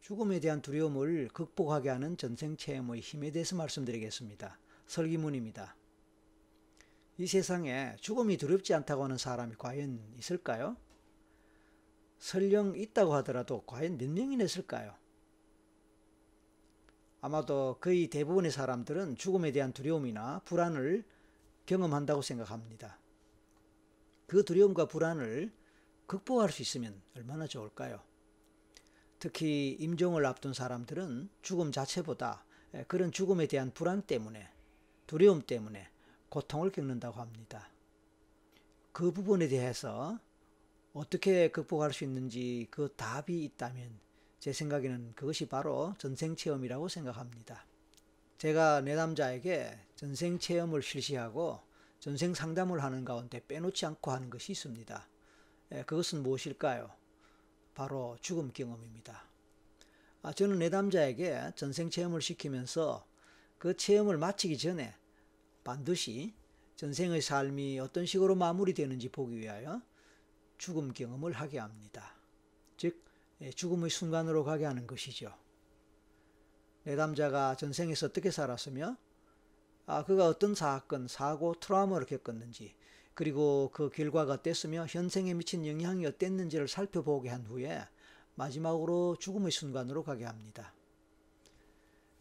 죽음에 대한 두려움을 극복하게 하는 전생체험의 힘에 대해서 말씀드리겠습니다. 설기문입니다. 이 세상에 죽음이 두렵지 않다고 하는 사람이 과연 있을까요? 설령 있다고 하더라도 과연 몇 명이나 있을까요? 아마도 거의 대부분의 사람들은 죽음에 대한 두려움이나 불안을 경험한다고 생각합니다. 그 두려움과 불안을 극복할 수 있으면 얼마나 좋을까요? 특히 임종을 앞둔 사람들은 죽음 자체보다 그런 죽음에 대한 불안 때문에, 두려움 때문에 고통을 겪는다고 합니다. 그 부분에 대해서 어떻게 극복할 수 있는지 그 답이 있다면 제 생각에는 그것이 바로 전생체험이라고 생각합니다. 제가 내담자에게 전생체험을 실시하고 전생상담을 하는 가운데 빼놓지 않고 하는 것이 있습니다. 그것은 무엇일까요? 바로 죽음 경험입니다. 저는 내담자에게 전생체험을 시키면서 그 체험을 마치기 전에 반드시 전생의 삶이 어떤 식으로 마무리되는지 보기 위하여 죽음 경험을 하게 합니다. 즉 죽음의 순간으로 가게 하는 것이죠. 내담자가 전생에서 어떻게 살았으며 그가 어떤 사건, 사고, 트라우마를 겪었는지, 그리고 그 결과가 어땠으며 현생에 미친 영향이 어땠는지를 살펴보게 한 후에 마지막으로 죽음의 순간으로 가게 합니다.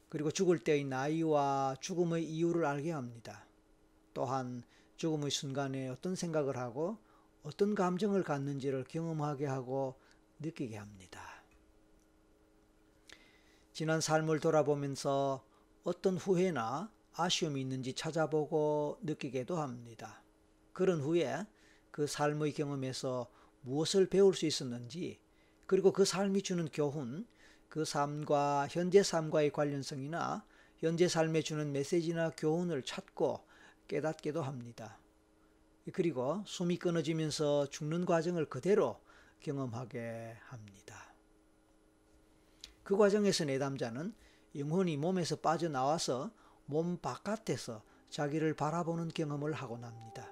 그리고 죽을 때의 나이와 죽음의 이유를 알게 합니다. 또한 죽음의 순간에 어떤 생각을 하고 어떤 감정을 갖는지를 경험하게 하고 느끼게 합니다. 지난 삶을 돌아보면서 어떤 후회나 아쉬움이 있는지 찾아보고 느끼게도 합니다. 그런 후에 그 삶의 경험에서 무엇을 배울 수 있었는지, 그리고 그 삶이 주는 교훈, 그 삶과 현재 삶과의 관련성이나 현재 삶에 주는 메시지나 교훈을 찾고 깨닫기도 합니다. 그리고 숨이 끊어지면서 죽는 과정을 그대로 경험하게 합니다. 그 과정에서 내담자는 영혼이 몸에서 빠져나와서 몸 바깥에서 자기를 바라보는 경험을 하곤 합니다.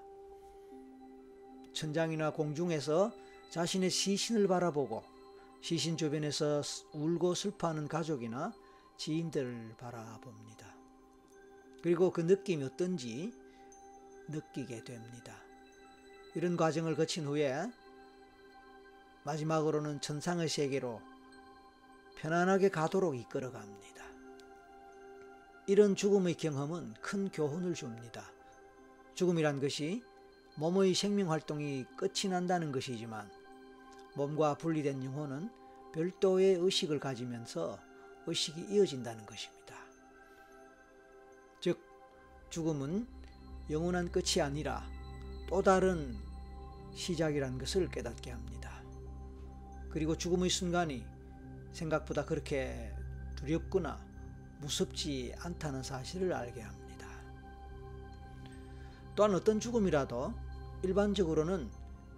천장이나 공중에서 자신의 시신을 바라보고 시신 주변에서 울고 슬퍼하는 가족이나 지인들을 바라봅니다. 그리고 그 느낌이 어떤지 느끼게 됩니다. 이런 과정을 거친 후에 마지막으로는 천상의 세계로 편안하게 가도록 이끌어갑니다. 이런 죽음의 경험은 큰 교훈을 줍니다. 죽음이란 것이 몸의 생명활동이 끝이 난다는 것이지만 몸과 분리된 영혼은 별도의 의식을 가지면서 의식이 이어진다는 것입니다. 즉 죽음은 영원한 끝이 아니라 또 다른 시작이라는 것을 깨닫게 합니다. 그리고 죽음의 순간이 생각보다 그렇게 두렵거나 무섭지 않다는 사실을 알게 합니다. 또한 어떤 죽음이라도 일반적으로는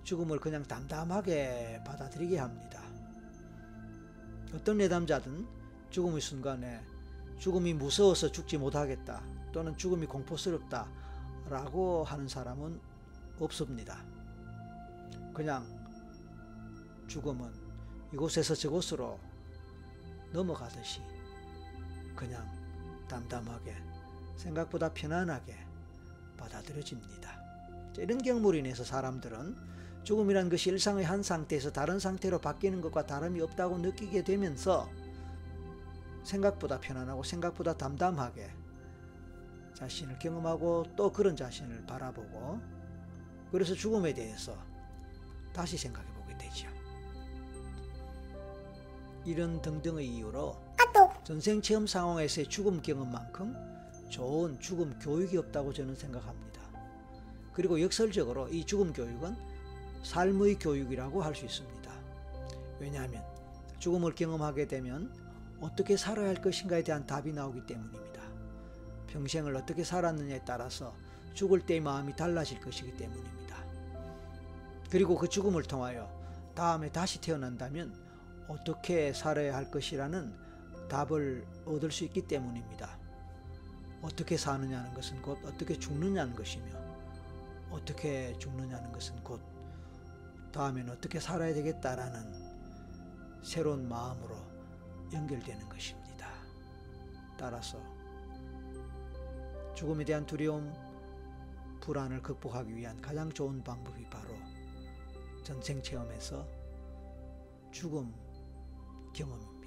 죽음을 그냥 담담하게 받아들이게 합니다. 어떤 내담자든 죽음의 순간에 죽음이 무서워서 죽지 못하겠다, 또는 죽음이 공포스럽다 라고 하는 사람은 없습니다. 그냥 죽음은 이곳에서 저곳으로 넘어가듯이 그냥 담담하게, 생각보다 편안하게 받아들여집니다. 이런 경험으로 인해서 사람들은 죽음이란 것이 일상의 한 상태에서 다른 상태로 바뀌는 것과 다름이 없다고 느끼게 되면서 생각보다 편안하고 생각보다 담담하게 자신을 경험하고 또 그런 자신을 바라보고, 그래서 죽음에 대해서 다시 생각해 보게 되죠. 이런 등등의 이유로 전생체험 상황에서의 죽음 경험만큼 좋은 죽음 교육이 없다고 저는 생각합니다. 그리고 역설적으로 이 죽음 교육은 삶의 교육이라고 할 수 있습니다. 왜냐하면 죽음을 경험하게 되면 어떻게 살아야 할 것인가에 대한 답이 나오기 때문입니다. 평생을 어떻게 살았느냐에 따라서 죽을 때의 마음이 달라질 것이기 때문입니다. 그리고 그 죽음을 통하여 다음에 다시 태어난다면 어떻게 살아야 할 것이라는 답을 얻을 수 있기 때문입니다. 어떻게 사느냐는 것은 곧 어떻게 죽느냐는 것이며, 어떻게 죽느냐는 것은 곧 다음에는 어떻게 살아야 되겠다라는 새로운 마음으로 연결되는 것입니다. 따라서 죽음에 대한 두려움, 불안을 극복하기 위한 가장 좋은 방법이 바로 전생 체험에서 죽음 경험입니다.